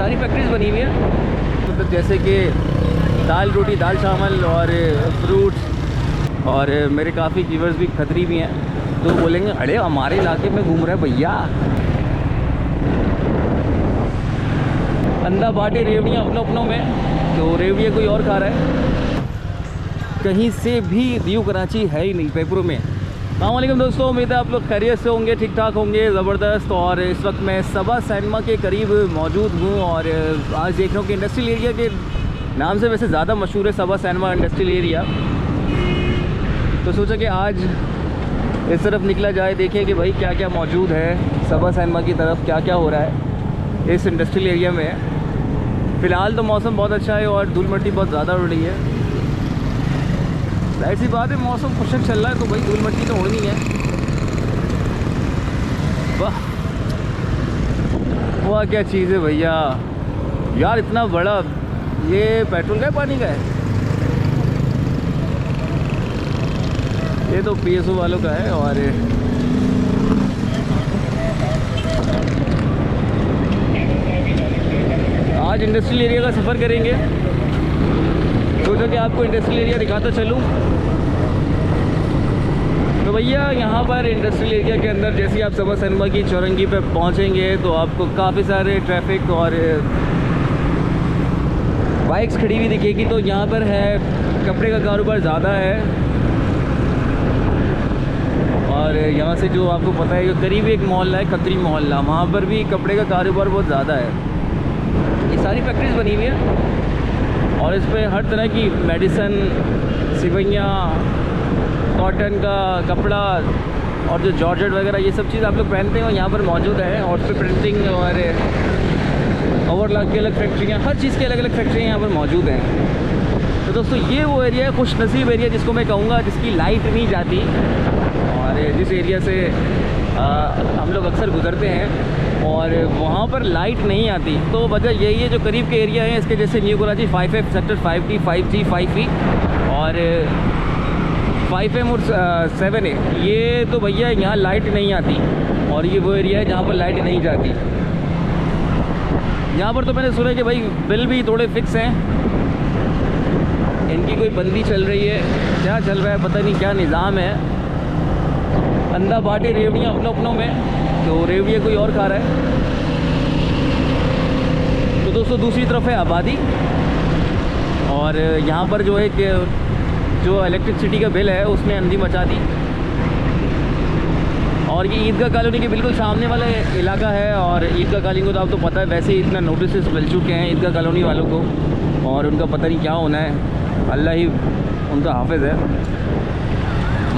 सारी फैक्ट्रीज बनी हुई है, मतलब जैसे कि दाल रोटी, दाल चावल और फ्रूट्स। और मेरे काफ़ी व्यूअर्स भी खतरी भी हैं, तो बोलेंगे अरे हमारे इलाके में घूम रहे हैं भैया। अंधा बाटे रेवड़ियाँ अपनों में, तो रेवड़ियाँ कोई और खा रहा है, कहीं से भी न्यू कराची है ही नहीं पेपरों में। अस्सलामुअलैकुम दोस्तों, उम्मीद है आप लोग खैरियत से होंगे, ठीक ठाक होंगे, ज़बरदस्त। और इस वक्त मैं सबा सिनेमा के करीब मौजूद हूँ और आज देख रहा हूँ कि इंडस्ट्रियल एरिया के नाम से वैसे ज़्यादा मशहूर है सबा सिनेमा इंडस्ट्रियल एरिया। तो सोचा कि आज इस तरफ निकला जाए, देखें कि भाई क्या क्या मौजूद है सबा सिनेमा की तरफ, क्या क्या हो रहा है इस इंडस्ट्रियल एरिया में। फ़िलहाल तो मौसम बहुत अच्छा है और धूल मिट्टी बहुत ज़्यादा उड़ रही है। जाहिर सी बात है, मौसम खुशक चल रहा है तो भाई धूल मिट्टी तो उड़नी है। वाह वाह क्या चीज़ है भैया यार, इतना बड़ा, ये पेट्रोल का है पानी का है? ये तो पीएसओ वालों का है। और आज इंडस्ट्रियल एरिया का सफ़र करेंगे, सोचा कि आपको इंडस्ट्रियल एरिया दिखाता चलूं। तो भैया यहाँ पर इंडस्ट्रियल एरिया के अंदर जैसे ही आप सबा सिनेमा की चौरंगी पे पहुँचेंगे तो आपको काफ़ी सारे ट्रैफिक और बाइक्स खड़ी हुई दिखेगी। तो यहाँ पर है कपड़े का कारोबार ज़्यादा है, और यहाँ से जो आपको पता है, जो करीब एक मोहल्ला है खत्री मोहल्ला, वहाँ पर भी कपड़े का कारोबार बहुत ज़्यादा है। ये सारी फैक्ट्रीज बनी हुई है और इस पर हर तरह की मेडिसन, सिवैयाँ, कॉटन का कपड़ा और जो जॉर्जेट वगैरह ये सब चीज़ आप लोग पहनते हो यहाँ पर मौजूद है। और उस पर प्रिंटिंग और ओवरलॉक की अलग फैक्ट्रियाँ, हर चीज़ की अलग अलग फैक्ट्रियाँ यहाँ पर मौजूद हैं। तो दोस्तों ये वो एरिया है, खुश नसीब एरिया जिसको मैं कहूँगा, जिसकी लाइट नहीं जाती और जिस एरिया से हम लोग अक्सर गुज़रते हैं और वहाँ पर लाइट नहीं आती। तो वजह यही है, जो करीब के एरिया हैं इसके जैसे new Karachi 5F sector 5D 5G 5E और 5M और 7A, ये तो भैया यहाँ लाइट नहीं आती और ये वो एरिया है जहाँ पर लाइट नहीं जाती। यहाँ पर तो मैंने सुना कि भाई बिल भी थोड़े फिक्स हैं, इनकी कोई बंदी चल रही है, क्या चल रहा है पता नहीं, क्या निज़ाम है। अंधा बाटे रेवड़ियाँ अपनों में, तो रेवड़ियाँ कोई और खा रहा है। तो दोस्तों दूसरी तरफ है आबादी और यहाँ पर जो है कि जो इलेक्ट्रिसिटी का बिल है उसने अंधी मचा दी। और ये ईदगाह कॉलोनी के बिल्कुल सामने वाला इलाका है और ईदगाह कॉलोनी को तो आपको पता है, वैसे ही इतना नोटिस मिल चुके हैं ईदगाह कॉलोनी वालों को और उनका पता नहीं क्या होना है, अल्लाह ही उनका हाफिज़ है।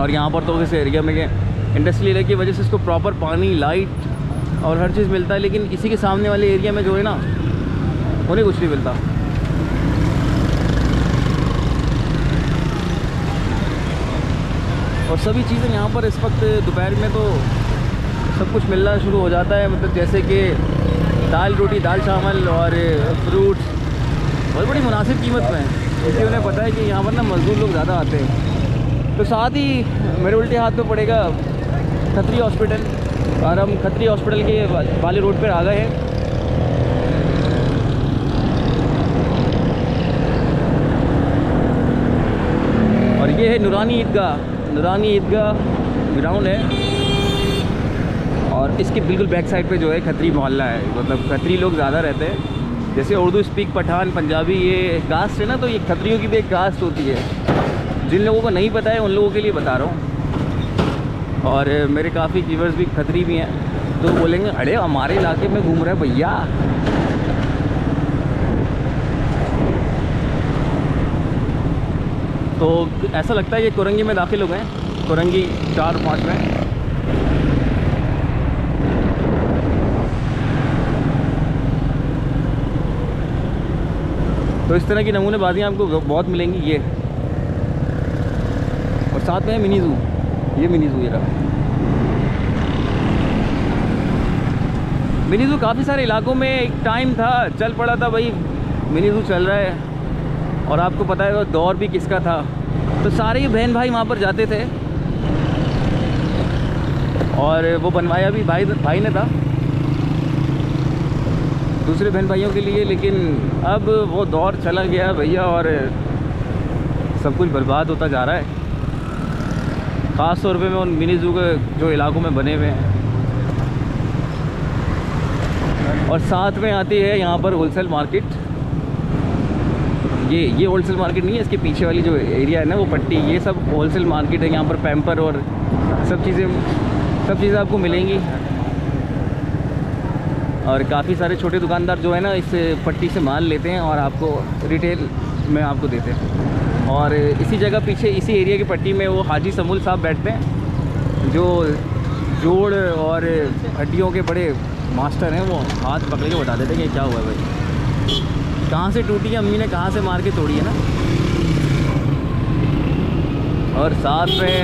और यहाँ पर तो इस एरिया में इंडस्ट्रियल एरिया की वजह से इसको प्रॉपर पानी, लाइट और हर चीज़ मिलता है, लेकिन इसी के सामने वाले एरिया में जो है ना, उन्हें कुछ नहीं मिलता। और सभी चीज़ें यहाँ पर इस वक्त दोपहर में तो सब कुछ मिलना शुरू हो जाता है, मतलब जैसे कि दाल रोटी, दाल चावल और फ्रूट्स बहुत बड़ी मुनासिब कीमत में है, क्योंकि उन्हें पता है कि यहाँ पर ना मज़दूर लोग ज़्यादा आते हैं। तो साथ ही मेरे उल्टे हाथ पे पड़ेगा खत्री हॉस्पिटल और हम खत्री हॉस्पिटल के वाले रोड पर आ गए हैं। और ये है नूरानी ईदगाह ग्राउंड है और इसके बिल्कुल बैक साइड पे जो है खत्री मोहल्ला है, मतलब खत्री लोग ज़्यादा रहते हैं। जैसे उर्दू स्पीक, पठान, पंजाबी, ये कास्ट है ना, तो ये खत्रियों की भी एक कास्ट होती है। जिन लोगों को नहीं पता है उन लोगों के लिए बता रहा हूँ। और मेरे काफ़ी व्यूअर्स भी खतरी भी हैं, तो बोलेंगे अरे हमारे इलाके में घूम रहे हैं भैया। तो ऐसा लगता है कि कोरंगी में दाखिल हो गए, कोरंगी 4-5 में। तो इस तरह की नमूनेबाजियाँ आपको बहुत मिलेंगी। ये और साथ में है मिनी ज़ू, ये मिनी ज़ू, ये रहा मिनी ज़ू। काफ़ी सारे इलाकों में एक टाइम था, चल पड़ा था भाई मिनी ज़ू चल रहा है, और आपको पता है वो दौर भी किसका था। तो सारे ही बहन भाई वहाँ पर जाते थे और वो बनवाया भी भाई ने था। दूसरे बहन भाइयों के लिए, लेकिन अब वो दौर चला गया भैया और सब कुछ बर्बाद होता जा रहा है। ख़ास तौर पे मैं उन मिनी ज़ू के जो इलाकों में बने हुए हैं, और साथ में आती है यहाँ पर होलसेल मार्केट। ये होलसेल मार्केट नहीं है, इसके पीछे वाली जो एरिया है ना वो पट्टी, ये सब होलसेल मार्केट है। यहाँ पर पैम्पर और सब चीज़ें आपको मिलेंगी। और काफ़ी सारे छोटे दुकानदार जो है ना इस पट्टी से माल लेते हैं और आपको रिटेल में आपको देते हैं। और इसी जगह पीछे इसी एरिया की पट्टी में वो हाजी समूल साहब बैठते हैं, जो जोड़ और हड्डियों के बड़े मास्टर हैं। वो हाथ पकड़ के बता देते हैं कि क्या हुआ भाई, कहाँ से टूटी है, अम्मी ने कहाँ से मार के तोड़ी है ना। और साथ में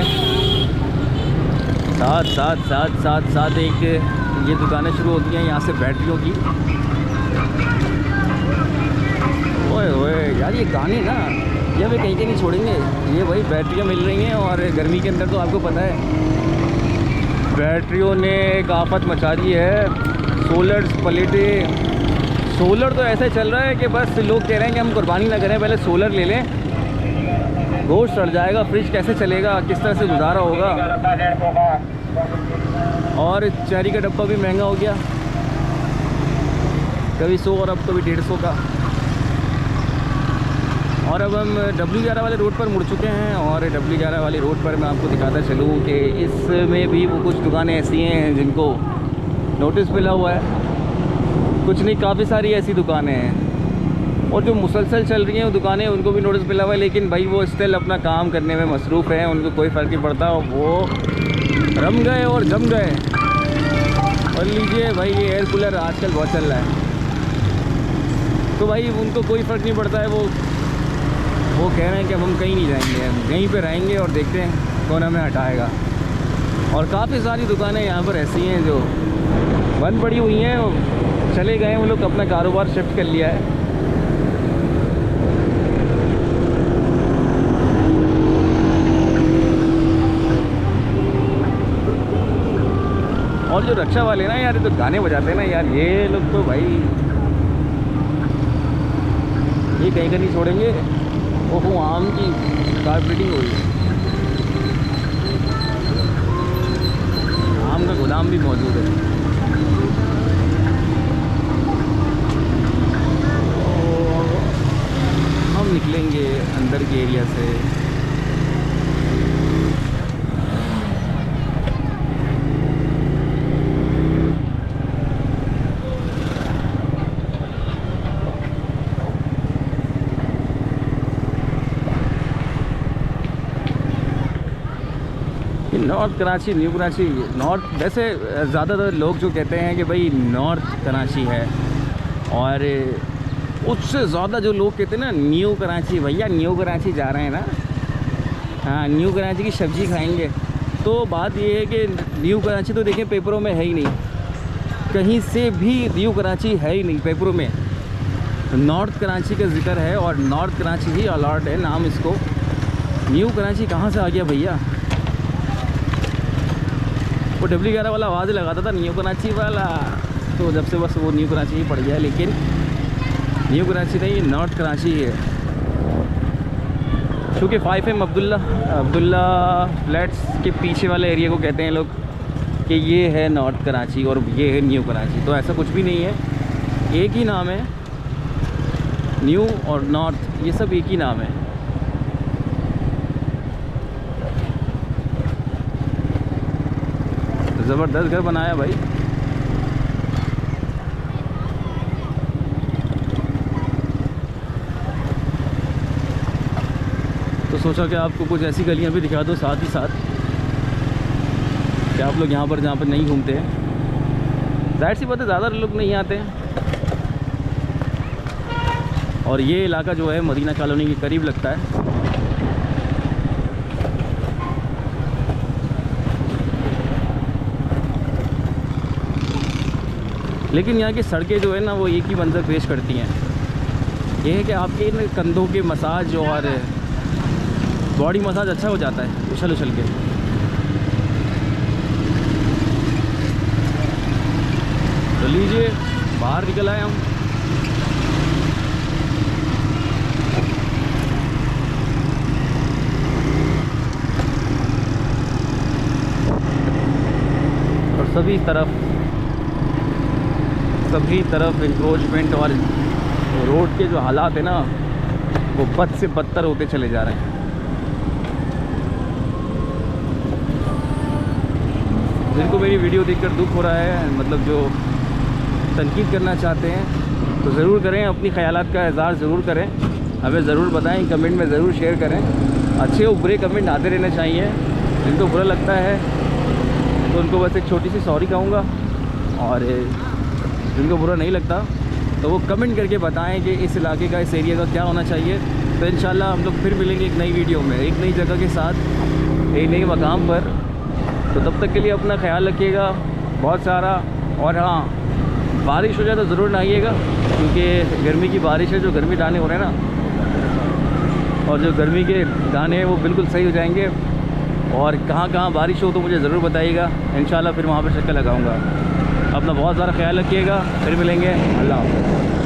साथ एक ये दुकानें शुरू होती हैं यहाँ से बैटरियों की। ओए यार ये गाने ना ये हमें कहीं नहीं छोड़ेंगे। ये भाई बैटरियाँ मिल रही हैं और गर्मी के अंदर तो आपको पता है बैटरियों ने एक आफत मचा दी है। सोलर तो ऐसा चल रहा है कि बस लोग कह रहे हैं कि हम कुर्बानी ना करें, पहले सोलर ले लें। गोश्त सड़ जाएगा, फ्रिज कैसे चलेगा, किस तरह से गुजारा होगा। और चेरी का डब्बा भी महंगा हो गया, कभी 100 और अब कभी 150 का। और अब हम W11 वाले रोड पर मुड़ चुके हैं। और W11 वाली रोड पर मैं आपको दिखाता चलूँ कि इसमें भी वो कुछ दुकानें ऐसी हैं जिनको नोटिस मिला हुआ है। कुछ नहीं, काफ़ी सारी ऐसी दुकानें हैं और जो मुसलसल चल रही हैं वो दुकानें, उनको भी नोटिस मिला हुआ है। लेकिन भाई वो स्टिल अपना काम करने में मसरूफ़ हैं, उनको कोई फ़र्क नहीं पड़ता। वो रम गए और जम गए। और लीजिए भाई ये एयर कूलर आजकल बहुत चल रहा है, तो भाई उनको कोई फ़र्क नहीं पड़ता है। वो कह रहे हैं कि अब हम कहीं नहीं जाएंगे, हम यहीं पे रहेंगे और देखते हैं कौन हमें हटाएगा। और काफ़ी सारी दुकानें यहाँ पर ऐसी हैं जो बंद पड़ी हुई हैं, चले गए, वो लोग अपना कारोबार शिफ्ट कर लिया है। और जो रक्षा वाले ना यार, तो गाने बजाते हैं ना यार, ये लोग तो भाई ये कहीं का नहीं छोड़ेंगे। ओहो आम की कारपेटिंग हो रही है, आम का गोदाम भी मौजूद है। हम निकलेंगे अंदर के एरिया से। North Karachi, new Karachi, north, वैसे ज़्यादातर लोग जो कहते हैं कि भाई नॉर्थ कराची है, और उससे ज़्यादा जो लोग कहते हैं ना न्यू कराची। भैया न्यू कराची जा रहे हैं ना, हाँ न्यू कराची की सब्ज़ी खाएंगे। तो बात ये है कि न्यू कराची तो देखें पेपरों में है ही नहीं, कहीं से भी न्यू कराची है ही नहीं पेपरों में। नॉर्थ कराची का जिक्र है और नॉर्थ कराची ही अलॉट है नाम इसको। न्यू कराची कहाँ से आ गया भैया? वो W11 वाला आवाज़ लगाता था न्यू कराची वाला, तो जब से बस वो न्यू कराची ही पड़ गया। लेकिन न्यू कराची नहीं, नॉर्थ कराची ही है। क्योंकि 5M अब्दुल्ला फ्लैट्स के पीछे वाले एरिया को कहते हैं लोग कि ये है नॉर्थ कराची और ये है न्यू कराची। तो ऐसा कुछ भी नहीं है, एक ही नाम है, न्यू और नॉर्थ, ये सब एक ही नाम है। ज़बरदस्त घर बनाया भाई। तो सोचा कि आपको कुछ ऐसी गलियां भी दिखा दो साथ ही साथ कि आप लोग यहाँ पर जहाँ पर नहीं घूमते हैं। जाहिर सी बात है ज़्यादा लोग नहीं आते हैं। और ये इलाका जो है मदीना कॉलोनी के करीब लगता है। लेकिन यहाँ की सड़कें जो है ना वो एक ही मंजर पेश करती हैं। ये है कि आपके इन कंधों के मसाज और बॉडी मसाज अच्छा हो जाता है उछल उछल के। तो लीजिए बाहर निकल आए हम। सभी तरफ इंक्रोचमेंट और रोड के जो हालात है ना वो बद से बदतर होते चले जा रहे हैं। जिनको मेरी वीडियो देखकर दुख हो रहा है, मतलब जो तनकीद करना चाहते हैं तो ज़रूर करें, अपनी ख्यालात का इज़हार ज़रूर करें, हमें ज़रूर बताएं, कमेंट में ज़रूर शेयर करें। अच्छे और बुरे कमेंट आते रहने चाहिए। जिनको बुरा लगता है तो उनको बस एक छोटी सी सॉरी कहूँगा, और जिनको बुरा नहीं लगता तो वो कमेंट करके बताएं कि इस इलाके का, इस एरिया का क्या होना चाहिए। तो इंशाल्लाह हम लोग फिर मिलेंगे एक नई वीडियो में, एक नई जगह के साथ, एक नई मकाम पर। तो तब तक के लिए अपना ख्याल रखिएगा बहुत सारा। और हाँ, बारिश हो जाए तो ज़रूर नहाइएगा, क्योंकि गर्मी की बारिश है, जो गर्मी दाने हो रहे हैं ना, और जो गर्मी के दाने हैं वो बिल्कुल सही हो जाएंगे। और कहाँ कहाँ बारिश हो तो मुझे ज़रूर बताइएगा, इंशाल्लाह फिर वहाँ पर चक्कर लगाऊंगा। अपना बहुत ज़्यादा ख्याल रखिएगा, फिर मिलेंगे। अल्लाह हाफ़िज़।